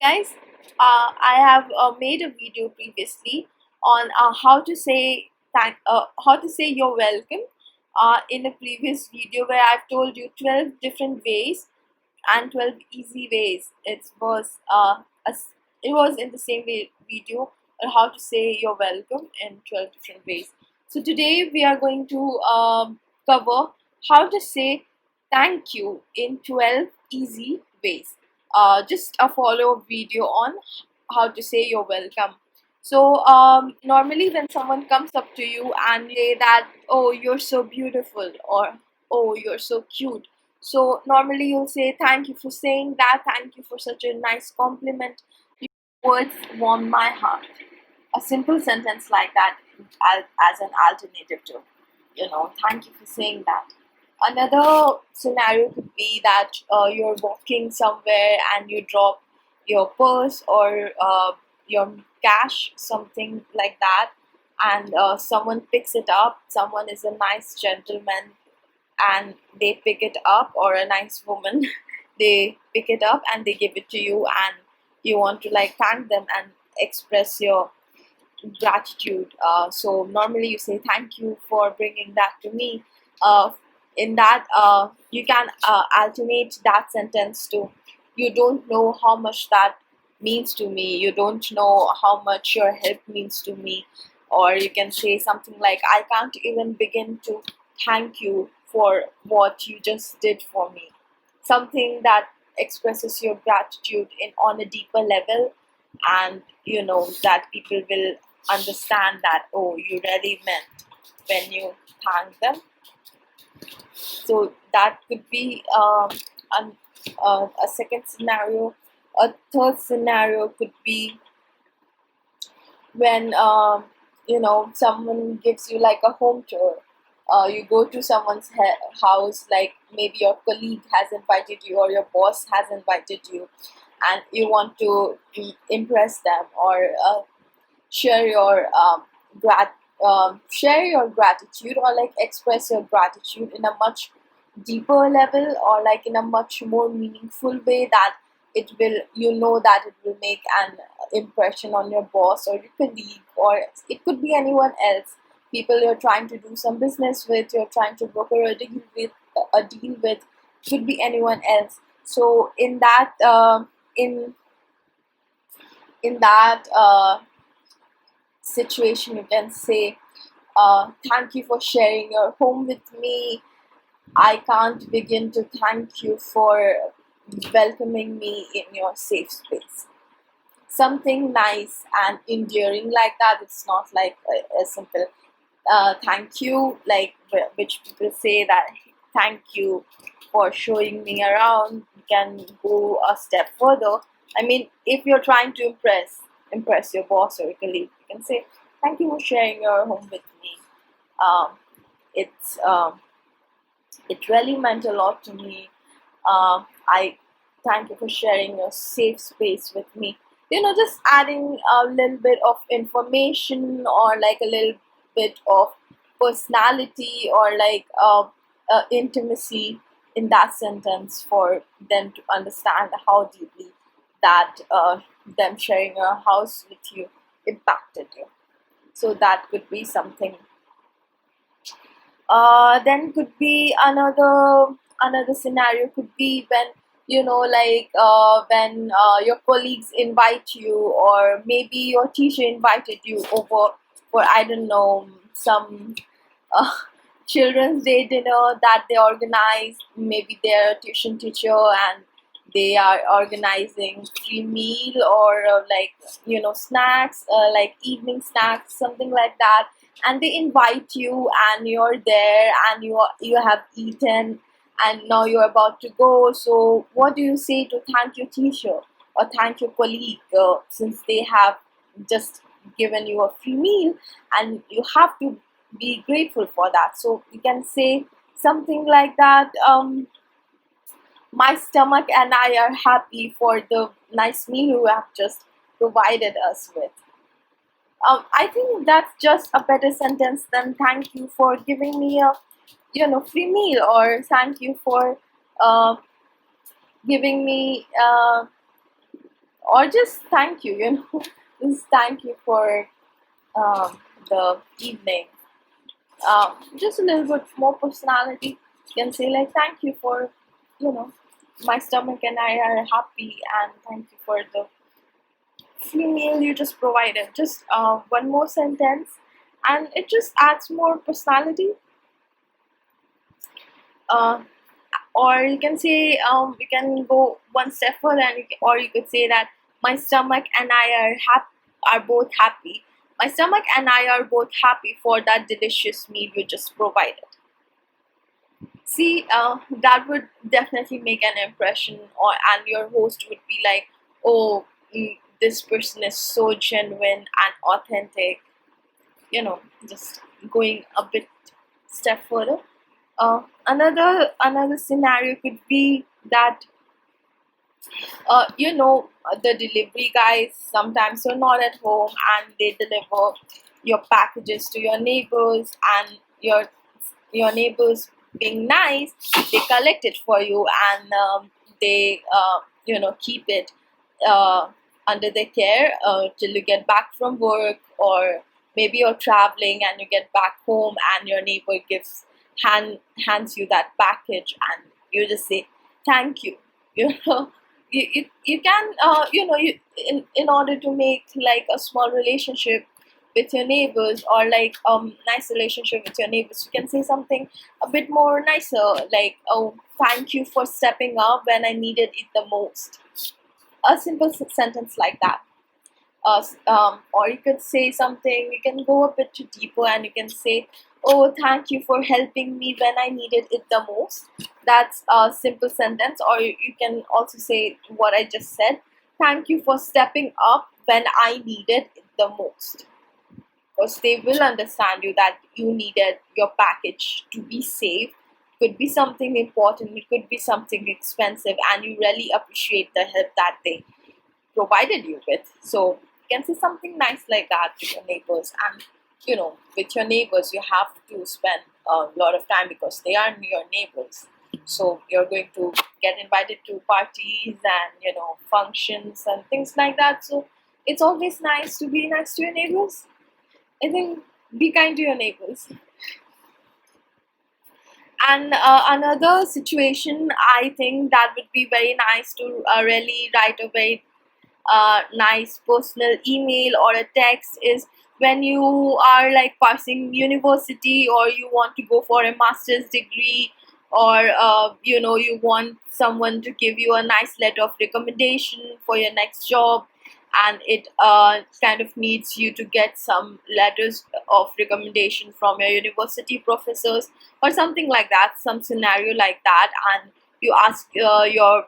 Guys, I have made a video previously on how to say you're welcome. In a previous video where I've told you 12 different ways and 12 easy ways. It was in the same video on how to say you're welcome in 12 different ways. So today we are going to cover how to say thank you in 12 easy ways. Just a follow-up video on how to say you're welcome. So normally when someone comes up to you and say that, oh, you're so beautiful, or oh, you're so cute, so normally you'll say thank you for saying that, thank you for such a nice compliment. Your words warm my heart. A simple sentence like that as an alternative to, thank you for saying that. Another scenario could be that you're walking somewhere and you drop your purse or your cash, something like that, and someone picks it up. Someone is a nice gentleman and they pick it up, or a nice woman, they pick it up and they give it to you, and you want to like thank them and express your gratitude. So normally you say thank you for bringing that to me. In that, you can alternate that sentence to, you don't know how much that means to me, you don't know how much your help means to me. Or you can say something like, I can't even begin to thank you for what you just did for me. Something that expresses your gratitude in on a deeper level, and you know that people will understand that, oh, you really meant when you thank them. So that could be a second scenario. A third scenario could be when someone gives you like a home tour. You go to someone's house, like maybe your colleague has invited you or your boss has invited you, and you want to impress them, or share your share your gratitude, or like express your gratitude in a much deeper level, or like in a much more meaningful way, that it will, that it will make an impression on your boss or your colleague, or it could be anyone else, people you're trying to do some business with, you're trying to broker a deal with, could be anyone else. So in that situation, you can say, thank you for sharing your home with me. I can't begin to thank you for welcoming me in your safe space. Something nice and endearing like that. It's not like a simple thank you, like which people say that thank you for showing me around. You can go a step further. I mean, if you're trying to impress your boss or your colleague, you can say thank you for sharing your home with me. Um, it's it really meant a lot to me. I thank you for sharing your safe space with me. Just adding a little bit of information, or like a little bit of personality, or like intimacy in that sentence, for them to understand how deeply that them sharing a house with you impacted you. So that could be something. Then could be another scenario could be when, when your colleagues invite you, or maybe your teacher invited you over for, I don't know, some uh, children's day dinner that they organize. Maybe they're a tuition teacher and they are organizing free meal, or snacks, like evening snacks, something like that, and they invite you and you're there and you have eaten, and now you're about to go. So what do you say to thank your teacher or thank your colleague, since they have just given you a free meal, and you have to be grateful for that? So you can say something like that. My stomach and I are happy for the nice meal you have just provided us with. I think that's just a better sentence than thank you for giving me a free meal, or thank you for uh, giving me or just thank you, just thank you for the evening. Just a little bit more personality. You can say like thank you for, you know, my stomach and I are happy, and thank you for the free meal you just provided. Just one more sentence, and it just adds more personality. Uh, or you can say you can go one step further, and or you could say that my stomach and I are both happy. My stomach and I are both happy for that delicious meal you just provided. See, that would definitely make an impression, or and your host would be like, "Oh, this person is so genuine and authentic." Just going a bit step further. Another scenario could be that the delivery guys sometimes are not at home, and they deliver your packages to your neighbors, and your neighbors being nice, they collect it for you, and they keep it uh, under their care till you get back from work, or maybe you're traveling and you get back home, and your neighbor hands you that package, and you just say thank you. you know you can in order to make like a small relationship with your neighbors, or like nice relationship with your neighbors, you can say something a bit more nicer, like, oh, thank you for stepping up when I needed it the most. A simple sentence like that. Or you could say something, you can go a bit too deeper, and you can say, oh, thank you for helping me when I needed it the most. That's a simple sentence. Or you can also say what I just said, thank you for stepping up when I needed it the most. Because they will understand you that you needed your package to be safe. Could be something important, it could be something expensive, and you really appreciate the help that they provided you with. So you can say something nice like that to your neighbors. And with your neighbors, you have to spend a lot of time because they are your neighbors. So you're going to get invited to parties and functions and things like that. So it's always nice to be nice to your neighbors. I think be kind to your neighbors. And another situation, I think that would be very nice to really write a very nice personal email or a text, is when you are like passing university, or you want to go for a master's degree, or you want someone to give you a nice letter of recommendation for your next job, and it kind of needs you to get some letters of recommendation from your university professors, or something like that, some scenario like that. And you ask your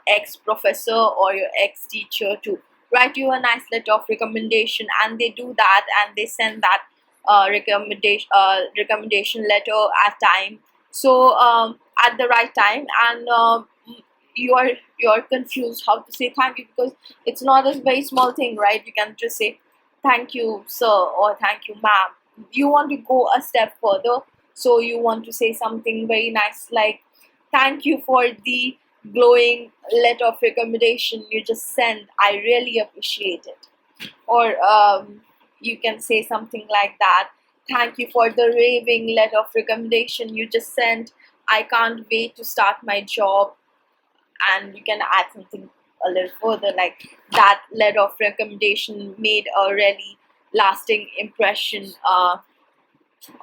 ex professor or your ex teacher to write you a nice letter of recommendation, and they do that, and they send that recommendation letter at time. So at the right time, and you're confused how to say thank you, because it's not a very small thing, right? You can just say thank you sir, or thank you ma'am. You want to go a step further, so you want to say something very nice, like thank you for the glowing letter of recommendation you just sent, I really appreciate it. Or you can say something like that, thank you for the raving letter of recommendation you just sent, I can't wait to start my job. And you can add something a little further, like that letter of recommendation made a really lasting impression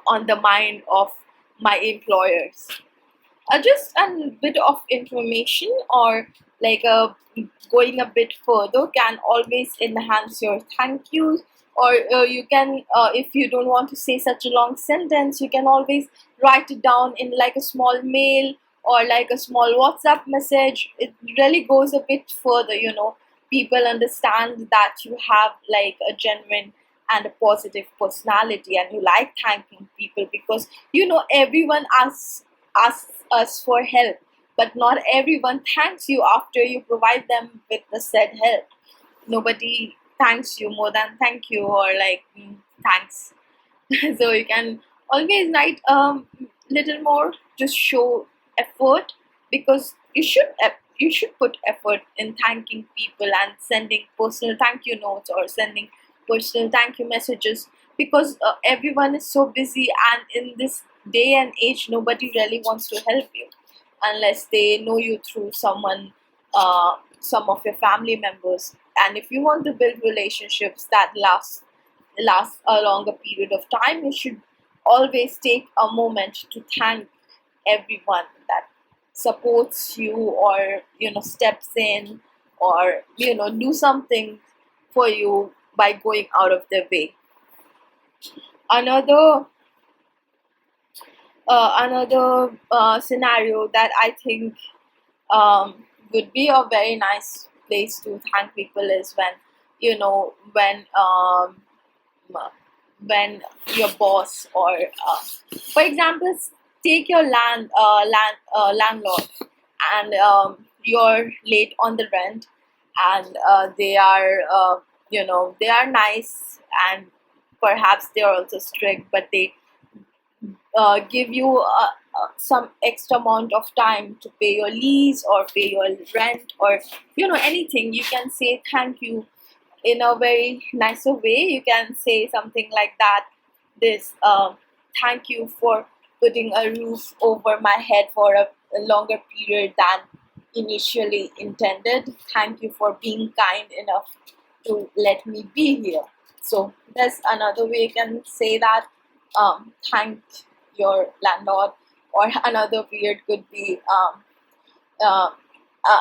on the mind of my employers. Just a bit of information, or like going a bit further, can always enhance your thank yous. Or you can, if you don't want to say such a long sentence, you can always write it down in like a small mail, or like a small WhatsApp message. It really goes a bit further. People understand that you have like a genuine and a positive personality, and you like thanking people, because everyone asks us for help, but not everyone thanks you after you provide them with the said help. Nobody thanks you more than thank you, or like thanks. So you can always write little more, just show effort, because you should put effort in thanking people and sending personal thank you notes or sending personal thank you messages, because everyone is so busy, and in this day and age nobody really wants to help you unless they know you through someone, some of your family members. And if you want to build relationships that last a longer period of time, you should always take a moment to thank everyone that supports you, or steps in, or do something for you by going out of their way. Another scenario that I think would be a very nice place to thank people is when when when your boss, or for example, take your landlord, and you're late on the rent, and they are nice, and perhaps they are also strict, but they give you some extra amount of time to pay your lease or pay your rent, or anything. You can say thank you in a very nicer way. You can say something like that, this thank you for putting a roof over my head for a longer period than initially intended. Thank you for being kind enough to let me be here. So there's another way you can say that, thank your landlord. Or another period could be, uh,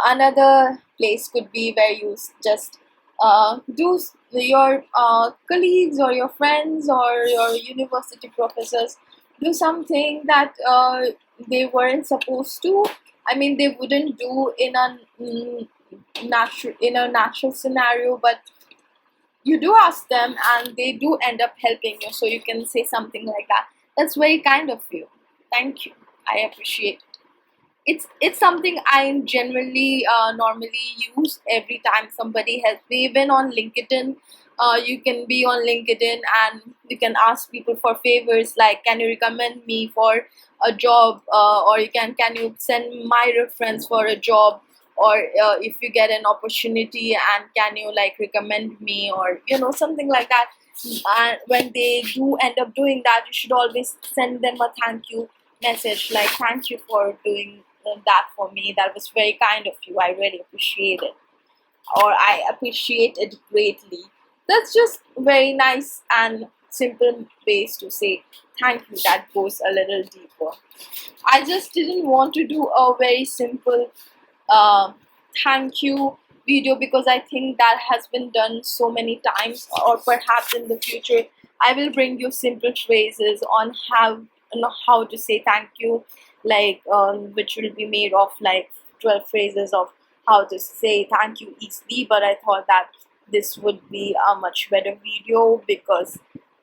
another place could be where you just your colleagues or your friends or your university professors do something that they weren't supposed to. I mean, they wouldn't do in a natural scenario, but you do ask them and they do end up helping you. So you can say something like that. That's very kind of you. Thank you. I appreciate it. It's something I generally normally use every time somebody helps me. Even on LinkedIn, you can be on LinkedIn and you can ask people for favors, like can you recommend me for a job, or can you send my reference for a job, or if you get an opportunity, and can you like recommend me, or something like that. And when they do end up doing that, you should always send them a thank you message, like thank you for doing that for me. That was very kind of you. I really appreciate it, or I appreciate it greatly. That's just very nice and simple ways to say thank you that goes a little deeper. I just didn't want to do a very simple uh, thank you video, because I think that has been done so many times, or perhaps in the future I will bring you simple phrases on how to say thank you, like which will be made of like 12 phrases of how to say thank you easily. But I thought that this would be a much better video, because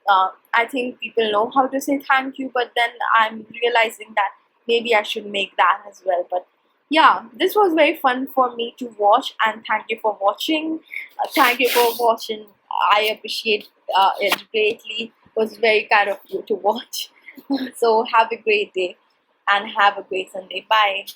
I think people know how to say thank you, but then I'm realizing that maybe I should make that as well. But yeah, this was very fun for me to watch, and thank you for watching. Thank you for watching. I appreciate it greatly. It was very kind of you to watch. So have a great day and have a great Sunday. Bye.